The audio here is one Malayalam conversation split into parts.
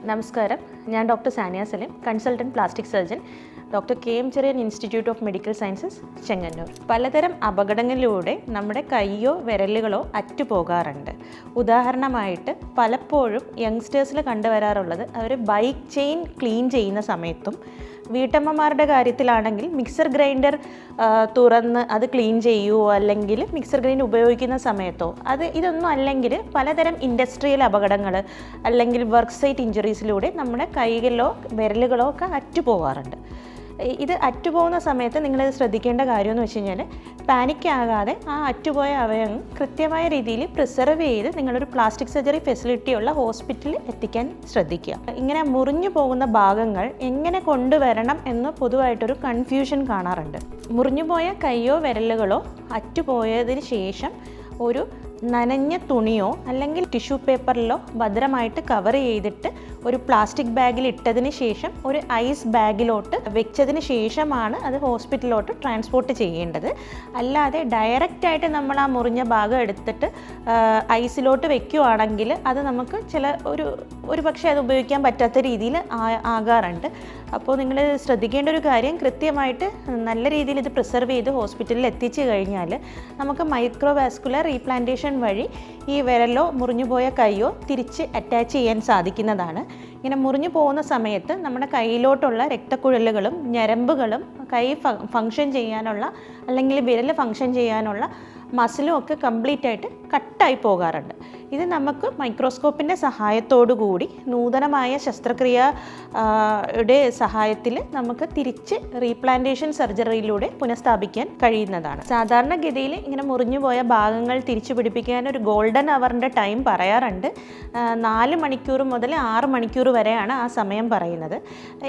നമസ്കാരം, ഞാൻ doctor Sania Salim, consultant plastic surgeon, doctor KM Cherian institute of medical sciences, Chengannur. പലതരം അപകടങ്ങളിലൂടെ നമ്മുടെ കൈയോ വിരലുകളോ അറ്റുപോകാറുണ്ട്. ഉദാഹരണമായിട്ട് പലപ്പോഴും യങ്സ്റ്റേഴ്സിൽ കണ്ടുവരാറുള്ളത് അവർ ബൈക്ക് ചെയിൻ ക്ലീൻ ചെയ്യുന്ന സമയത്തും, വീട്ടമ്മമാരുടെ കാര്യത്തിലാണെങ്കിൽ മിക്സർ ഗ്രൈൻഡർ തുറന്ന് അത് ക്ലീൻ ചെയ്യുമോ അല്ലെങ്കിൽ മിക്സർ ഗ്രൈൻഡർ ഉപയോഗിക്കുന്ന സമയത്തോ, ഇതൊന്നും അല്ലെങ്കിൽ പലതരം ഇൻഡസ്ട്രിയൽ അപകടങ്ങൾ അല്ലെങ്കിൽ വർക്ക് സൈറ്റ് ഇഞ്ചുറീസിലൂടെ നമ്മുടെ കൈകളോ വിരലുകളോ ഒക്കെ അറ്റുപോകാറുണ്ട്. ഇത് അറ്റുപോകുന്ന സമയത്ത് നിങ്ങളിത് ശ്രദ്ധിക്കേണ്ട കാര്യമെന്ന് വെച്ച് കഴിഞ്ഞാൽ, പാനിക്കാകാതെ ആ അറ്റുപോയ അവയവം കൃത്യമായ രീതിയിൽ പ്രിസർവ് ചെയ്ത് നിങ്ങളൊരു പ്ലാസ്റ്റിക് സർജറി ഫെസിലിറ്റിയുള്ള ഹോസ്പിറ്റലിൽ എത്തിക്കാൻ ശ്രദ്ധിക്കുക. ഇങ്ങനെ മുറിഞ്ഞു പോകുന്ന ഭാഗങ്ങൾ എങ്ങനെ കൊണ്ടുവരണം എന്ന് പൊതുവായിട്ടൊരു കൺഫ്യൂഷൻ കാണാറുണ്ട്. മുറിഞ്ഞുപോയ കൈയോ വിരലുകളോ അറ്റുപോയതിന് ശേഷം ഒരു നനഞ്ഞ തുണിയോ അല്ലെങ്കിൽ ടിഷ്യൂ പേപ്പറിലോ ഭദ്രമായിട്ട് കവർ ചെയ്തിട്ട് ഒരു പ്ലാസ്റ്റിക് ബാഗിൽ ഇട്ടതിന് ശേഷം ഒരു ഐസ് ബാഗിലോട്ട് വെച്ചതിന് ശേഷമാണ് അത് ഹോസ്പിറ്റലിലോട്ട് ട്രാൻസ്പോർട്ട് ചെയ്യേണ്ടത്. അല്ലാതെ ഡയറക്റ്റായിട്ട് നമ്മൾ ആ മുറിഞ്ഞ ഭാഗം എടുത്തിട്ട് ഐസിലോട്ട് വെക്കുകയാണെങ്കിൽ അത് നമുക്ക് ഒരു പക്ഷേ അത് ഉപയോഗിക്കാൻ പറ്റാത്ത രീതിയിൽ ആകാറുണ്ട്. അപ്പോൾ നിങ്ങൾ ശ്രദ്ധിക്കേണ്ട ഒരു കാര്യം, കൃത്യമായിട്ട് നല്ല രീതിയിൽ ഇത് പ്രിസർവ് ചെയ്ത് ഹോസ്പിറ്റലിൽ എത്തിച്ചു കഴിഞ്ഞാൽ നമുക്ക് മൈക്രോവാസ്കുലർ റീപ്ലാന്റേഷൻ വഴി ഈ വിരലോ മുറിഞ്ഞുപോയ കൈയോ തിരിച്ച് അറ്റാച്ച് ചെയ്യാൻ സാധിക്കുന്നതാണ്. ഇങ്ങനെ മുറിഞ്ഞു പോകുന്ന സമയത്ത് നമ്മുടെ കയ്യിലോട്ടുള്ള രക്തക്കുഴലുകളും ഞരമ്പുകളും കൈ ഫങ്ഷൻ ചെയ്യാനുള്ള അല്ലെങ്കിൽ വിരൽ ഫങ്ഷൻ ചെയ്യാനുള്ള മസിലും ഒക്കെ കംപ്ലീറ്റ് ആയിട്ട് കട്ടായി പോകാറുണ്ട്. ഇത് നമുക്ക് മൈക്രോസ്കോപ്പിൻ്റെ സഹായത്തോടു കൂടി നൂതനമായ ശസ്ത്രക്രിയയുടെ സഹായത്തിൽ നമുക്ക് തിരിച്ച് റീപ്ലാന്റേഷൻ സർജറിയിലൂടെ പുനഃസ്ഥാപിക്കാൻ കഴിയുന്നതാണ്. സാധാരണഗതിയിൽ ഇങ്ങനെ മുറിഞ്ഞുപോയ ഭാഗങ്ങൾ തിരിച്ചു പിടിപ്പിക്കാൻ ഒരു ഗോൾഡൻ അവറിൻ്റെ ടൈം പറയാറുണ്ട്. 4 മണിക്കൂർ മുതൽ 6 മണിക്കൂർ വരെയാണ് ആ സമയം പറയുന്നത്.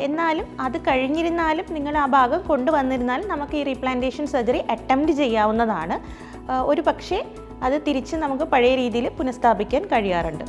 എന്നാലും അത് കഴിഞ്ഞിരുന്നാലും നിങ്ങൾ ആ ഭാഗം കൊണ്ടുവന്നിരുന്നാലും നമുക്ക് ഈ റീപ്ലാന്റേഷൻ സർജറി അറ്റംപ്റ്റ് ചെയ്യാവുന്നതാണ്. ഒരു പക്ഷേ അത് തിരിച്ച് നമുക്ക് പഴയ രീതിയിൽ പുനഃസ്ഥാപിക്കാൻ കഴിയാറുണ്ട്.